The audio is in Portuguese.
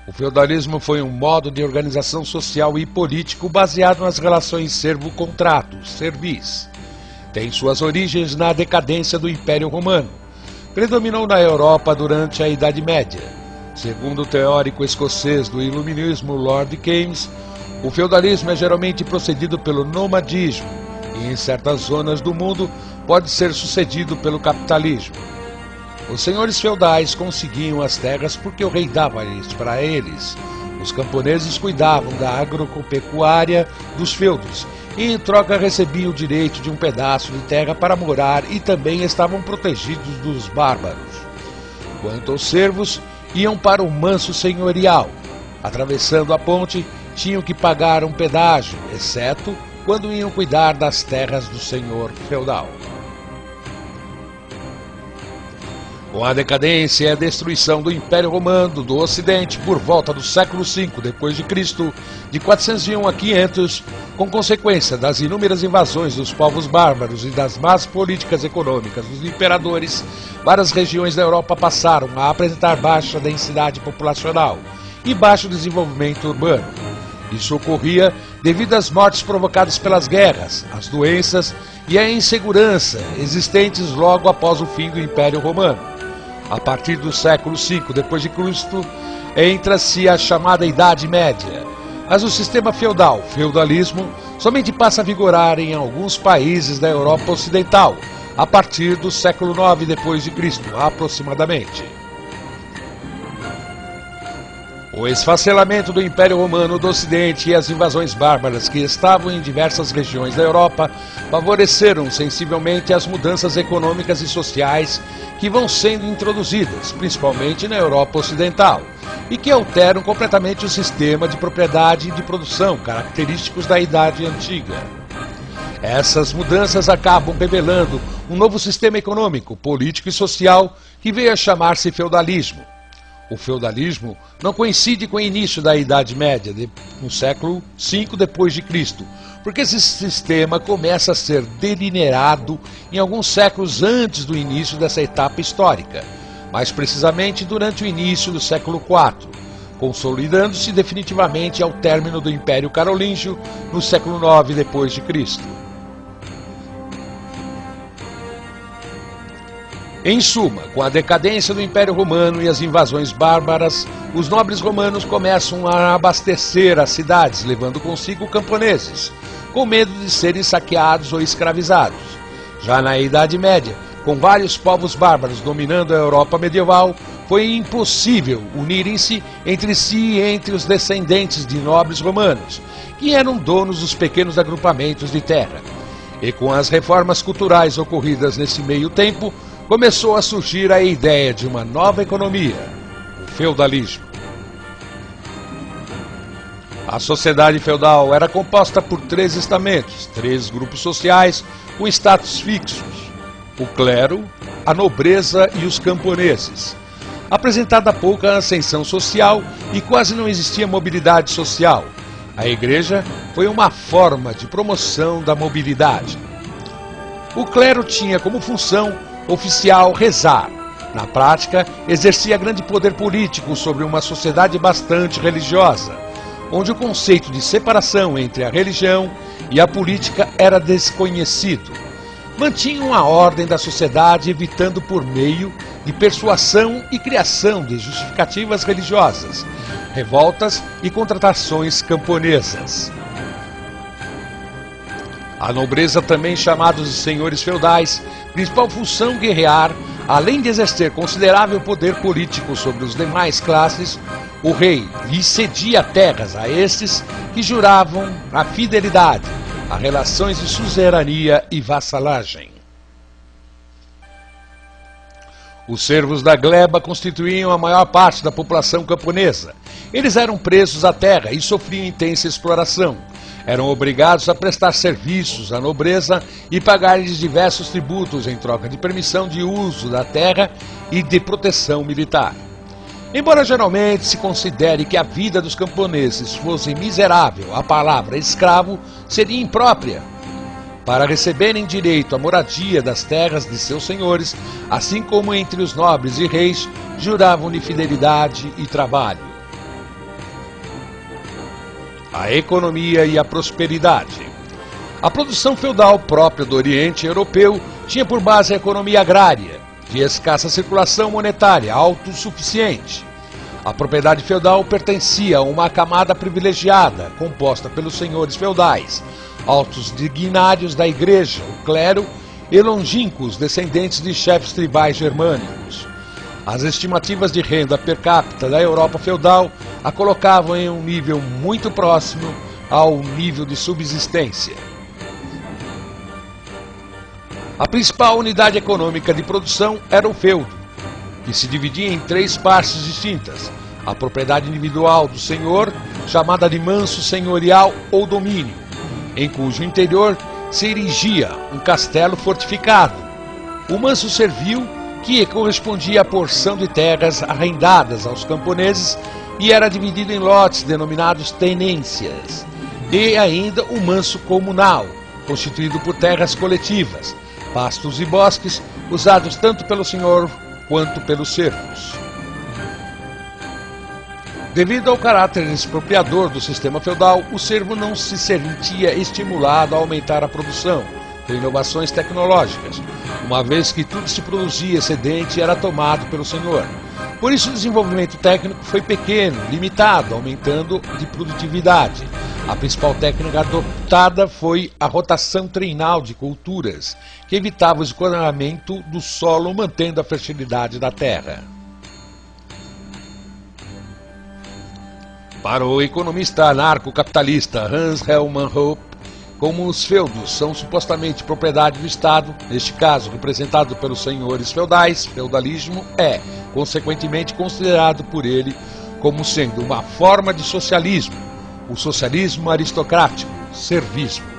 O feudalismo foi um modo de organização social e político baseado nas relações servo-contrato, servis. Tem suas origens na decadência do Império Romano. Predominou na Europa durante a Idade Média. Segundo o teórico escocês do Iluminismo Lord Keynes, o feudalismo é geralmente procedido pelo nomadismo e, em certas zonas do mundo, pode ser sucedido pelo capitalismo. Os senhores feudais conseguiam as terras porque o rei dava isso para eles. Os camponeses cuidavam da agropecuária dos feudos e, em troca, recebiam o direito de um pedaço de terra para morar e também estavam protegidos dos bárbaros. Quanto aos servos, iam para o manso senhorial. Atravessando a ponte, tinham que pagar um pedágio, exceto quando iam cuidar das terras do senhor feudal. Com a decadência e a destruição do Império Romano do Ocidente por volta do século V d.C., de 401 a 500, com consequência das inúmeras invasões dos povos bárbaros e das más políticas econômicas dos imperadores, várias regiões da Europa passaram a apresentar baixa densidade populacional e baixo desenvolvimento urbano. Isso ocorria devido às mortes provocadas pelas guerras, às doenças e à insegurança existentes logo após o fim do Império Romano. A partir do século V d.C., entra-se a chamada Idade Média, mas o sistema feudal, feudalismo, somente passa a vigorar em alguns países da Europa Ocidental, a partir do século IX d.C., aproximadamente. O esfacelamento do Império Romano do Ocidente e as invasões bárbaras que estavam em diversas regiões da Europa favoreceram sensivelmente as mudanças econômicas e sociais que vão sendo introduzidas, principalmente na Europa Ocidental, e que alteram completamente o sistema de propriedade e de produção característicos da Idade Antiga. Essas mudanças acabam revelando um novo sistema econômico, político e social que veio a chamar-se feudalismo. O feudalismo não coincide com o início da Idade Média, no século V d.C., porque esse sistema começa a ser delineado em alguns séculos antes do início dessa etapa histórica, mais precisamente durante o início do século IV, consolidando-se definitivamente ao término do Império Carolíngio no século IX d.C. Em suma, com a decadência do Império Romano e as invasões bárbaras, os nobres romanos começam a abastecer as cidades, levando consigo camponeses, com medo de serem saqueados ou escravizados. Já na Idade Média, com vários povos bárbaros dominando a Europa medieval, foi impossível unirem-se entre si e entre os descendentes de nobres romanos, que eram donos dos pequenos agrupamentos de terra. E com as reformas culturais ocorridas nesse meio tempo, começou a surgir a ideia de uma nova economia, o feudalismo. A sociedade feudal era composta por 3 estamentos, 3 grupos sociais com status fixos: o clero, a nobreza e os camponeses. Apresentada pouca ascensão social e quase não existia mobilidade social, a igreja foi uma forma de promoção da mobilidade. O clero tinha como função oficial rezar. Na prática, exercia grande poder político sobre uma sociedade bastante religiosa, onde o conceito de separação entre a religião e a política era desconhecido. Mantinham a ordem da sociedade, evitando por meio de persuasão e criação de justificativas religiosas, revoltas e contratações camponesas. A nobreza, também chamados de senhores feudais, principal função guerrear, além de exercer considerável poder político sobre os demais classes, o rei lhe cedia terras a estes que juravam a fidelidade, a relações de suzerania e vassalagem. Os servos da gleba constituíam a maior parte da população camponesa. Eles eram presos à terra e sofriam intensa exploração. Eram obrigados a prestar serviços à nobreza e pagar-lhes diversos tributos em troca de permissão de uso da terra e de proteção militar. Embora geralmente se considere que a vida dos camponeses fosse miserável, a palavra escravo seria imprópria. Para receberem direito à moradia das terras de seus senhores, assim como entre os nobres e reis, juravam-lhe fidelidade e trabalho. a economia e a prosperidade. A produção feudal própria do Oriente Europeu tinha por base a economia agrária, de escassa circulação monetária, autossuficiente. A propriedade feudal pertencia a uma camada privilegiada, composta pelos senhores feudais, altos dignários da igreja, o clero e longínquos descendentes de chefes tribais germânicos. As estimativas de renda per capita da Europa feudal a colocavam em um nível muito próximo ao nível de subsistência. A principal unidade econômica de produção era o feudo, que se dividia em 3 partes distintas: a propriedade individual do senhor, chamada de manso senhorial ou domínio, em cujo interior se erigia um castelo fortificado; o manso servil, que correspondia à porção de terras arrendadas aos camponeses e era dividido em lotes denominados tenências; e ainda o manso comunal, constituído por terras coletivas, pastos e bosques, usados tanto pelo senhor quanto pelos servos. Devido ao caráter expropriador do sistema feudal, o servo não se sentia estimulado a aumentar a produção por inovações tecnológicas, uma vez que tudo se produzia excedente e era tomado pelo senhor. Por isso o desenvolvimento técnico foi pequeno, limitado, aumentando de produtividade. A principal técnica adotada foi a rotação treinal de culturas, que evitava o escoramento do solo, mantendo a fertilidade da terra. Para o economista anarcocapitalista Hans Hermann Hoppe, como os feudos são supostamente propriedade do Estado, neste caso representado pelos senhores feudais, feudalismo é, consequentemente, considerado por ele como sendo uma forma de socialismo, o socialismo aristocrático, servismo.